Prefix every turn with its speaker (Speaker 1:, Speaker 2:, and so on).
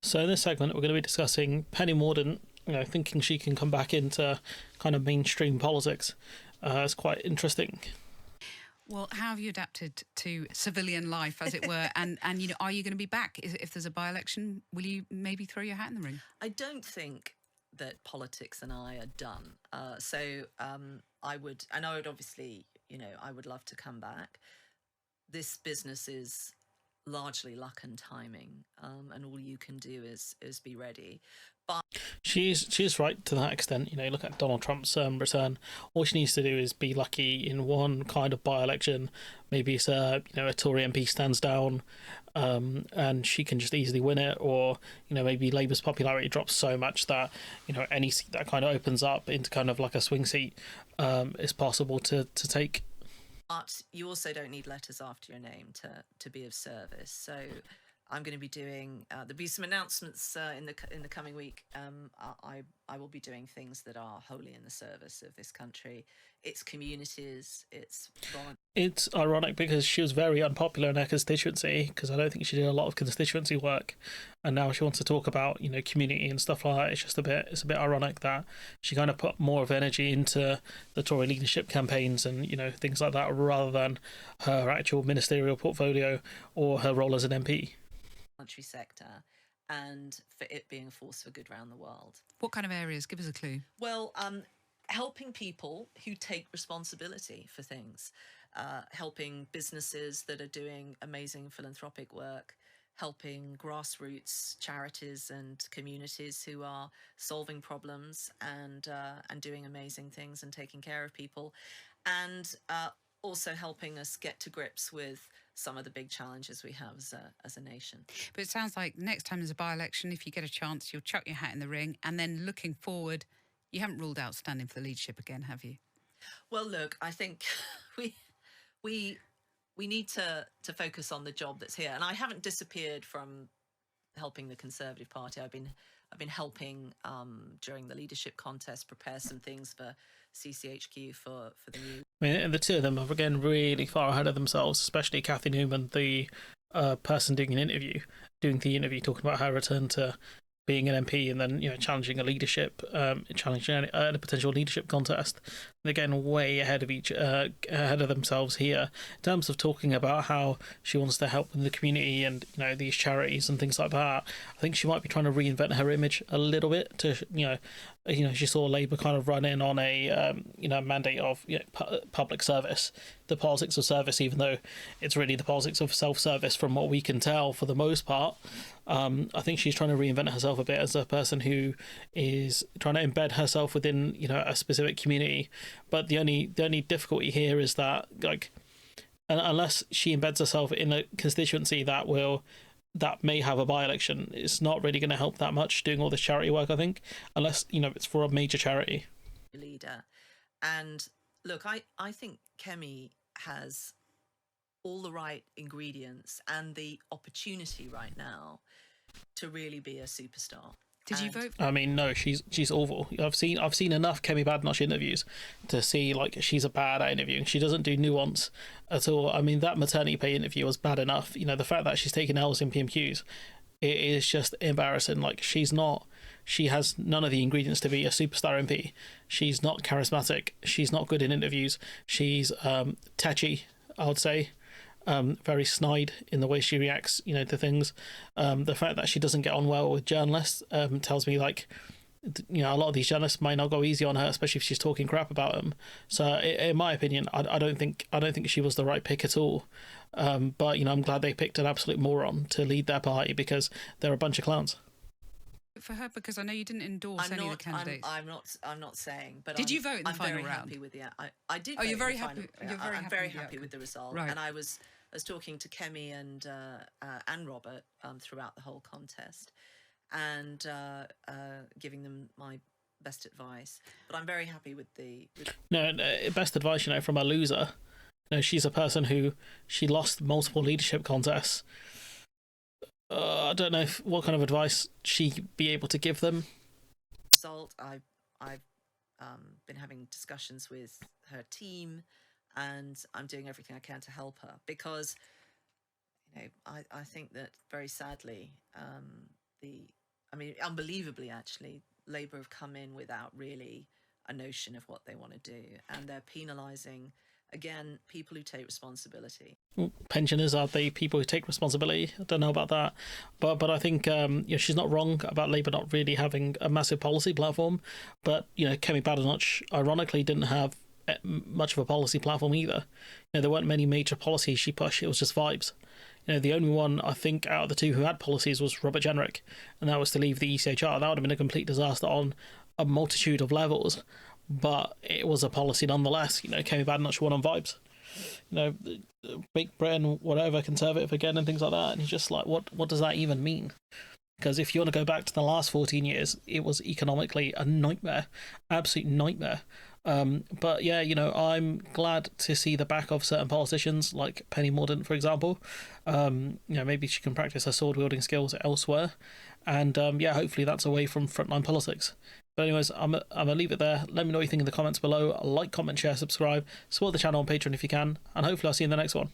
Speaker 1: So in this segment, we're going to be discussing Penny Mordaunt, thinking she can come back into kind of mainstream politics. It's quite interesting.
Speaker 2: Well, how have you adapted to civilian life, as it were? And are you going to be back if there's a by-election? Will you maybe throw your hat in the ring?
Speaker 3: I don't think that politics and I are done. I would obviously, I would love to come back. This business is largely luck and timing, and all you can do is be ready. But
Speaker 1: She's right to that extent. Look at Donald Trump's return. All she needs to do is be lucky in one kind of by-election. Maybe it's a Tory MP stands down, and she can just easily win it, or maybe Labour's popularity drops so much that any seat that kind of opens up into kind of like a swing seat is possible to take.
Speaker 3: But you also don't need letters after your name to be of service. So I'm going to be doing. There'll be some announcements in the coming week. I will be doing things that are wholly in the service of this country, its communities, its.
Speaker 1: It's ironic because she was very unpopular in her constituency, because I don't think she did a lot of constituency work, and now she wants to talk about community and stuff like that. It's a bit ironic that she kind of put more of energy into the Tory leadership campaigns and things like that, rather than her actual ministerial portfolio or her role as an MP.
Speaker 3: Country sector, and for it being a force for good around the world.
Speaker 2: What kind of areas? Give us a clue.
Speaker 3: Well, helping people who take responsibility for things, helping businesses that are doing amazing philanthropic work, helping grassroots charities and communities who are solving problems and doing amazing things and taking care of people, and also helping us get to grips with some of the big challenges we have as a nation.
Speaker 2: But it sounds like next time there's a by-election, if you get a chance, you'll chuck your hat in the ring, and then looking forward, you haven't ruled out standing for the leadership again, have you?
Speaker 3: Well, look, I think we need to focus on the job that's here, and I haven't disappeared from helping the Conservative Party. I've been helping during the leadership contest prepare some things for CCHQ for the new.
Speaker 1: I mean, and the two of them are again really far ahead of themselves, especially Cathy Newman, the person doing the interview, talking about her return to being an MP, and then challenging a potential leadership contest. And again, way ahead of themselves here in terms of talking about how she wants to help in the community and these charities and things like that. I think she might be trying to reinvent her image a little bit to she saw Labour kind of run in on a mandate of public service, the politics of service, even though it's really the politics of self-service from what we can tell for the most part. I think she's trying to reinvent herself a bit as a person who is trying to embed herself within a specific community. But the only difficulty here is that unless she embeds herself in a constituency that may have a by-election, it's not really going to help that much doing all this charity work, I think, unless it's for a major charity.
Speaker 3: Leader. And look, I think Kemi has all the right ingredients and the opportunity right now to really be a superstar.
Speaker 2: Did you vote?
Speaker 1: I mean, no, she's awful. I've seen enough Kemi Badenoch interviews to see she's a bad at interviewing. She doesn't do nuance at all. I mean, that maternity pay interview was bad enough. The fact that she's taking L's in PMQs, it is just embarrassing. She has none of the ingredients to be a superstar MP. She's not charismatic. She's not good in interviews. She's tetchy, I would say. Very snide in the way she reacts, to things. The fact that she doesn't get on well with journalists tells me a lot of these journalists might not go easy on her, especially if she's talking crap about them. So, in my opinion, I don't think she was the right pick at all. But I'm glad they picked an absolute moron to lead their party, because they're a bunch of clowns.
Speaker 2: For her, because I know you didn't endorse any of the candidates.
Speaker 3: I'm not saying. But
Speaker 2: did you vote in the final round?
Speaker 3: I'm very happy with I did.
Speaker 2: Oh, you're very happy.
Speaker 3: I'm very happy with the result.
Speaker 2: Right.
Speaker 3: And I was talking to Kemi and Robert throughout the whole contest, and giving them my best advice. But I'm very happy with the.
Speaker 1: No, best advice, from a loser. She's a person who she lost multiple leadership contests. I don't know what kind of advice she'd be able to give them.
Speaker 3: Result. I've been having discussions with her team, and I'm doing everything I can to help her, because I think that very sadly the mean, unbelievably, actually, Labour have come in without really a notion of what they want to do, and they're penalising, again, people who take responsibility.
Speaker 1: Pensioners are the people who take responsibility. I don't know about that, but I think she's not wrong about Labour not really having a massive policy platform. But Kemi Badenoch ironically didn't have much of a policy platform either. There weren't many major policies she pushed. It was just vibes. The only one I think out of the two who had policies was Robert Jenrick, and that was to leave the ECHR. That would have been a complete disaster on a multitude of levels, but it was a policy nonetheless. Kemi Badenoch won on vibes. Big Britain, whatever, conservative again, and things like that. And you're just like, what does that even mean? Because if you want to go back to the last 14 years, it was economically a nightmare, absolute nightmare. But yeah, I'm glad to see the back of certain politicians like Penny Mordaunt, for example. Maybe she can practice her sword wielding skills elsewhere, and hopefully that's away from frontline politics. But anyways, I'm gonna leave it there. Let me know what you think in the comments below. Like, comment, share, subscribe, support the channel on Patreon if you can, and hopefully I'll see you in the next one.